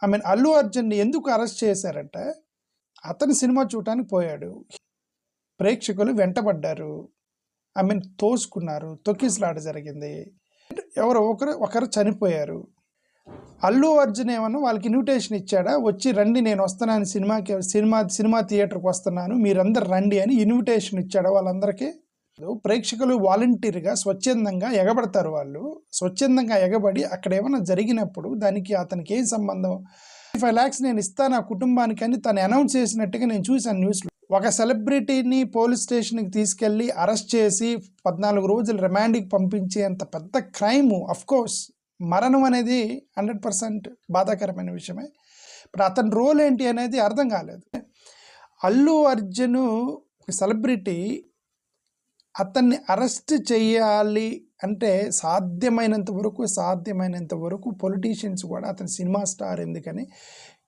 అల్లు అర్జున్ని ఎందుకు అరెస్ట్ చేశారంటే, అతను సినిమా చూడటానికి పోయాడు. ప్రేక్షకులు వెంటబడ్డారు. తోసుకున్నారు. తొక్కిసలాట జరిగింది. ఎవరో ఒకరు చనిపోయారు. అల్లు అర్జున్ ఏమన్నా వాళ్ళకి ఇన్విటేషన్ ఇచ్చాడా? వచ్చి రండి, నేను వస్తున్నాను, సినిమా థియేటర్కి వస్తున్నాను, మీరందరు రండి అని ఇన్విటేషన్ ఇచ్చాడా వాళ్ళందరికీ? ప్రేక్షకులు వాలంటీర్గా స్వచ్ఛందంగా ఎగబడతారు. వాళ్ళు స్వచ్ఛందంగా ఎగబడి అక్కడ ఏమైనా జరిగినప్పుడు దానికి అతనికి ఏం సంబంధం? 5 lakhs నేను ఇస్తాను ఆ కుటుంబానికి అని తను అనౌన్స్ చేసినట్టుగా నేను చూశాను న్యూస్లో. ఒక సెలబ్రిటీని పోలీస్ స్టేషన్కి తీసుకెళ్ళి అరెస్ట్ చేసి 14 రోజులు రిమాండ్కి పంపించేంత పెద్ద క్రైమ్. అఫ్కోర్స్ మరణం అనేది 100% బాధాకరమైన విషయమే. ఇప్పుడు అతని రోల్ ఏంటి అనేది అర్థం కాలేదు. అల్లు అర్జున్ సెలబ్రిటీ, అతన్ని అరెస్ట్ చేయాలి అంటే సాధ్యమైనంత వరకు పొలిటీషియన్స్ కూడా అతని సినిమా స్టార్ ఎందుకని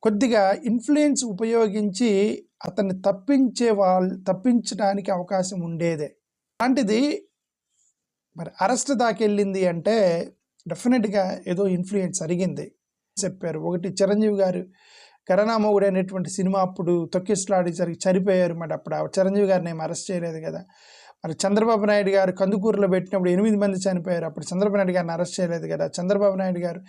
కొద్దిగా ఇన్ఫ్లుయెన్స్ ఉపయోగించి అతన్ని తప్పించడానికి అవకాశం ఉండేదే. అలాంటిది మరి అరెస్ట్ దాకా వెళ్ళింది అంటే డెఫినెట్గా ఏదో ఇన్ఫ్లుయెన్స్ జరిగింది చెప్పారు. ఒకటి చిరంజీవి గారు కరణామౌగుడు అనేటువంటి సినిమా అప్పుడు తొక్కిసలాడి చనిపోయారు. మరి అప్పుడు చిరంజీవి గారిని ఏం అరెస్ట్ చేయలేదు కదా. మరి చంద్రబాబు నాయుడు గారు కందుకూరులో పెట్టినప్పుడు 8 మంది చనిపోయారు. అప్పుడు చంద్రబాబు నాయుడు గారిని అరెస్ట్ చేయలేదు కదా. చంద్రబాబు నాయుడు గారు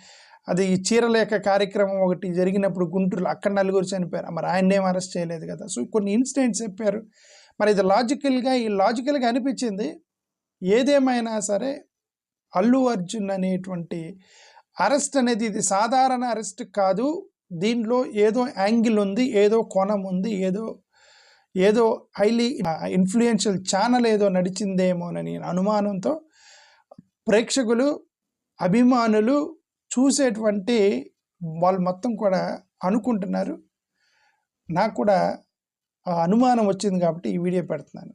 అది చీరలేఖ కార్యక్రమం ఒకటి జరిగినప్పుడు గుంటూరులో అక్కడ 4 చనిపోయారు. మరి ఆయన ఏం అరెస్ట్ చేయలేదు కదా. సో కొన్ని ఇన్సిడెంట్స్ చెప్పారు. మరి ఇది లాజికల్గా అనిపించింది. ఏదేమైనా సరే అల్లు అర్జున్ అనేటువంటి అరెస్ట్ అనేది ఇది సాధారణ అరెస్ట్ కాదు. దీంట్లో ఏదో యాంగిల్ ఉంది, ఏదో కోణం ఉంది, ఏదో హైలీ ఇన్ఫ్లుయెన్షియల్ ఛానల్ ఏదో నడిచిందేమోనని అనుమానంతో ప్రేక్షకులు, అభిమానులు, చూసేటువంటి వాళ్ళు మొత్తం కూడా అనుకుంటున్నారు. నాకు కూడా ఆ అనుమానం వచ్చింది కాబట్టి ఈ వీడియో పెడుతున్నాను.